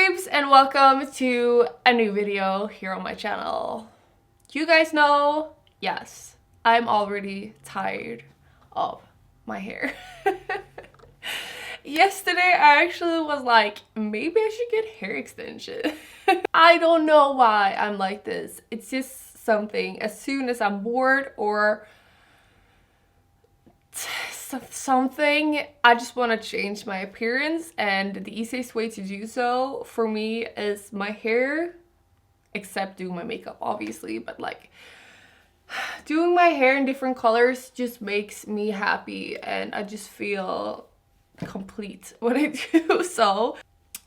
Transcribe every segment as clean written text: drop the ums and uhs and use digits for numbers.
babes, and welcome to a new video here on my channel. You guys know, yes, I'm already tired of my hair. Yesterday I actually was like, maybe I should get hair extension. I don't know why I'm like this. It's just something, as soon as I'm bored or something, I just want to change my appearance, and the easiest way to do so for me is my hair, except doing my makeup obviously, but like doing my hair in different colors just makes me happy and I just feel complete when I do so.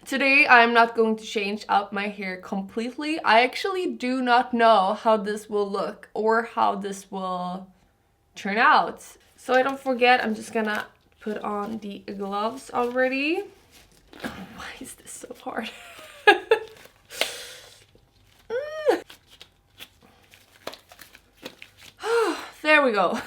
Today I'm not going to change up my hair completely. I actually do not know how this will look or how this will turn out. So I don't forget, I'm just gonna put on the gloves already. Oh, why is this so hard? There we go.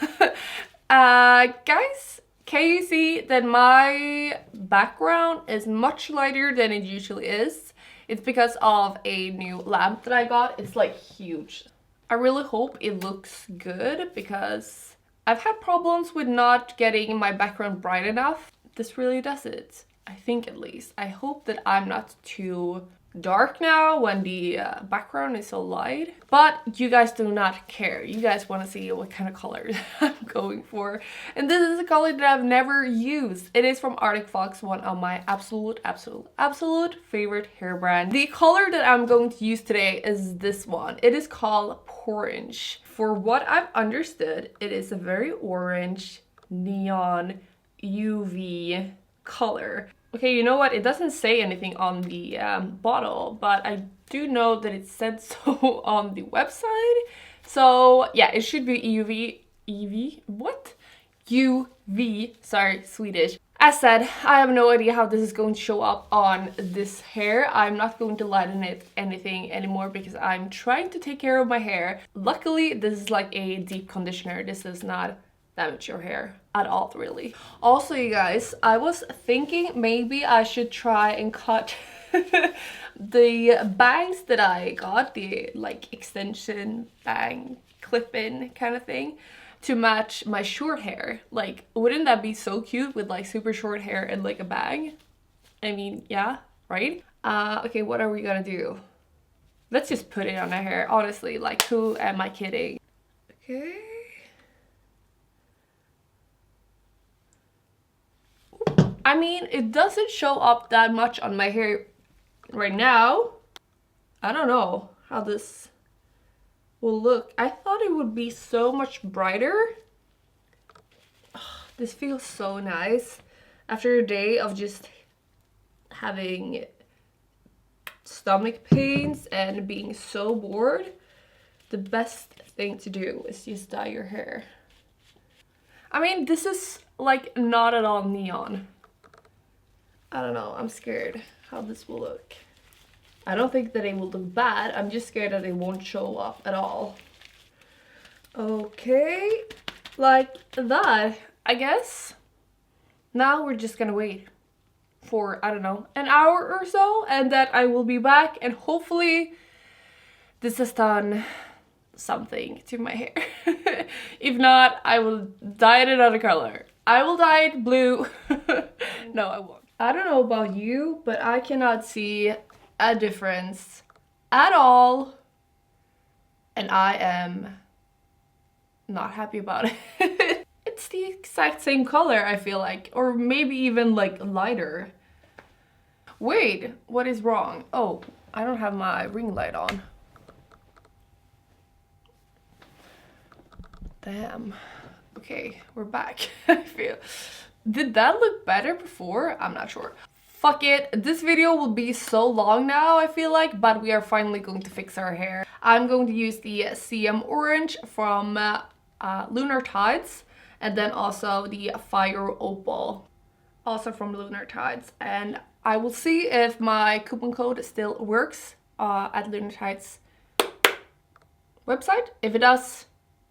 Guys, can you see that my background is much lighter than it usually is? It's because of a new lamp that I got. It's like huge. I really hope it looks good because I've had problems with not getting my background bright enough. This really does it. I think, at least. I hope that I'm not too dark now when the background is so light. But you guys do not care. You guys want to see what kind of color I'm going for. And this is a color that I've never used. It is from Arctic Fox, one of my absolute favorite hair brand. The color that I'm going to use today is this one. It is called Orange. For what I've understood, it is a very orange neon UV color. Okay, you know what? It doesn't say anything on the bottle, but I do know that it said so on the website. So yeah, it should be UV, sorry, Swedish. As said, I have no idea how this is going to show up on this hair. I'm not going to lighten it anything anymore because I'm trying to take care of my hair. Luckily, this is like a deep conditioner. This does not damage your hair at all, really. Also, you guys, I was thinking maybe I should try and cut the bangs that I got, the like extension bang clip-in kind of thing, to match my short hair. Like, wouldn't that be so cute with like super short hair and like a bang? I mean, yeah, right? Okay, what are we gonna do? Let's just put it on our hair, honestly. Like, who am I kidding? Okay. I mean, it doesn't show up that much on my hair right now. I don't know how this will look. I thought it would be so much brighter. Oh, this feels so nice. After a day of just having stomach pains and being so bored, the best thing to do is just dye your hair. I mean, this is like not at all neon. I don't know, I'm scared how this will look. I don't think that it will look bad, I'm just scared that it won't show up at all. Okay, like that, I guess. Now we're just gonna wait for, I don't know, an hour or so, and then I will be back, and hopefully this has done something to my hair. If not, I will dye it another color. I will dye it blue. No, I won't. I don't know about you, but I cannot see a difference at all, and I am not happy about it. It's the exact same color, I feel like, or maybe even like lighter. Wait, what is wrong? Oh, I don't have my ring light on. Damn. Okay, we're back. I feel. Did that look better before? I'm not sure. Fuck it. This video will be so long now, I feel like, but we are finally going to fix our hair. I'm going to use the CM Orange from Lunar Tides, and then also the Fire Opal, also from Lunar Tides. And I will see if my coupon code still works at Lunar Tides website. If it does,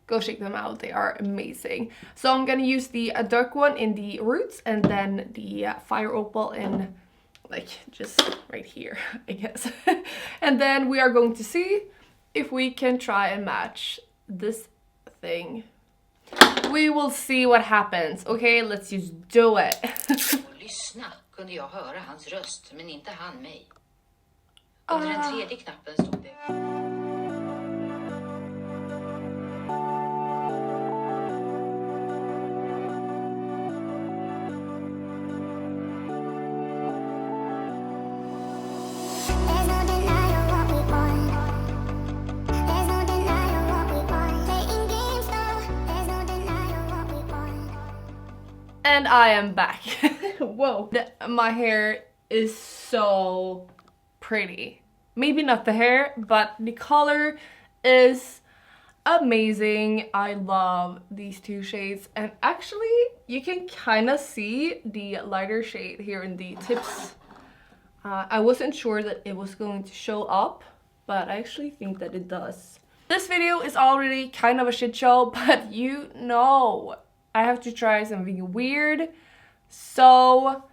go check them out, they are amazing. So I'm gonna use the dark one in the roots and then the Fire Opal in like just right here, I guess. And then we are going to see if we can try and match this thing. We will see what happens. Okay, let's just do it. Lyssna kunde jag höra hans röst, men inte han mig. Under den tredje knappen stod det. And I am back. Whoa. My hair is so pretty. Maybe not the hair, but the color is amazing. I love these two shades. And actually, you can kind of see the lighter shade here in the tips. I wasn't sure that it was going to show up, but I actually think that it does. This video is already kind of a shit show, but you know, I have to try something weird. So,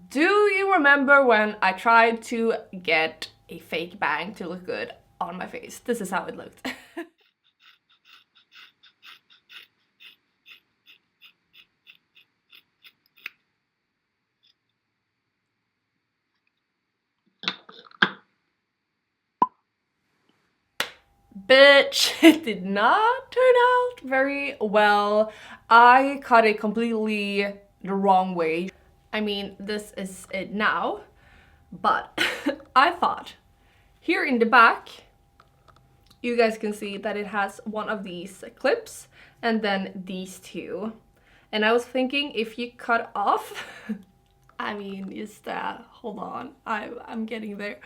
do you remember when I tried to get a fake bang to look good on my face? This is how it looked. Bitch, it did not turn out very well. I cut it completely the wrong way. I mean, this is it now, but I thought here in the back, you guys can see that it has one of these clips and then these two. And I was thinking if you cut off, I mean, just hold on, I'm getting there.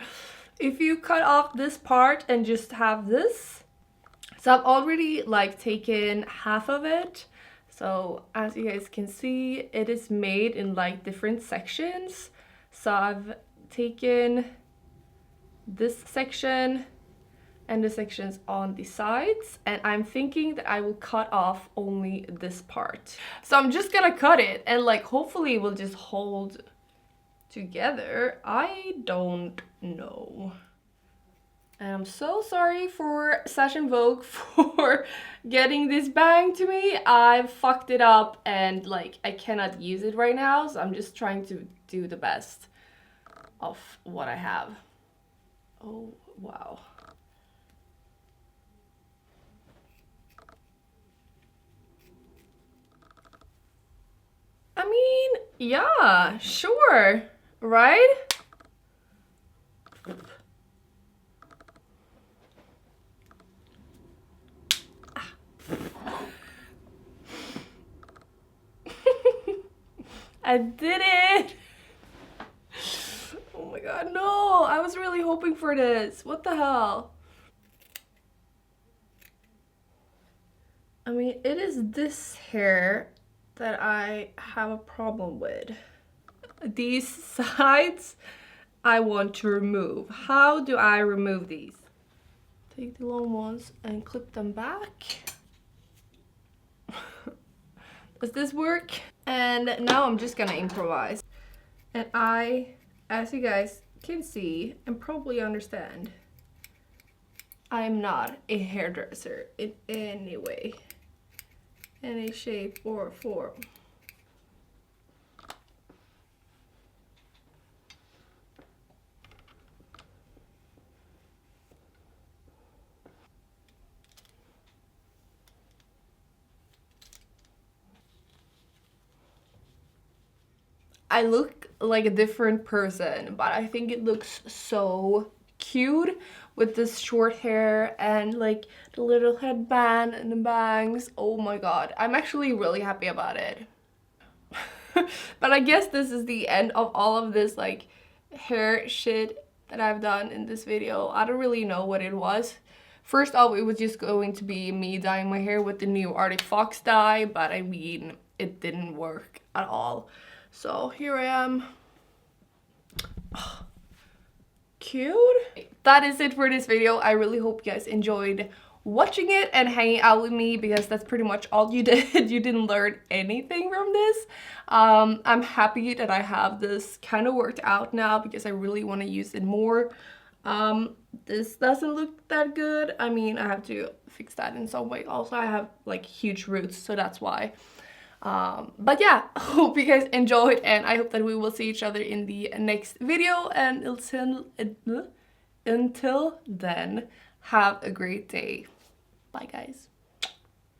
If you cut off this part and just have this, so I've already like taken half of it. So as you guys can see, it is made in like different sections. So I've taken this section and the sections on the sides, and I'm thinking that I will cut off only this part. So I'm just gonna cut it and like hopefully it will just hold together. I don't know. And I'm so sorry for Sash and Vogue for getting this bang to me. I fucked it up and like I cannot use it right now, so I'm just trying to do the best of what I have. Oh wow. I mean, yeah, sure, right? I did it! Oh my god, no! I was really hoping for this. What the hell? I mean, it is this hair that I have a problem with. These sides I want to remove. How do I remove these? Take the long ones and clip them back. Does this work? And now I'm just gonna improvise. And I, as you guys can see and probably understand, I am not a hairdresser in any way, any shape or form. I look like a different person, but I think it looks so cute with this short hair and like the little headband and the bangs. Oh my god, I'm actually really happy about it. But I guess this is the end of all of this like hair shit that I've done in this video. I don't really know what it was. First off, it was just going to be me dyeing my hair with the new Arctic Fox dye, but I mean, it didn't work at all. So here I am. Oh, cute. That is it for this video. I really hope you guys enjoyed watching it and hanging out with me, because that's pretty much all you did. You didn't learn anything from this. I'm happy that I have this kind of worked out now, because I really want to use it more. This doesn't look that good. I mean, I have to fix that in some way. Also, I have like huge roots, so that's why. But yeah, hope you guys enjoyed, and I hope that we will see each other in the next video, and until then, have a great day. Bye guys.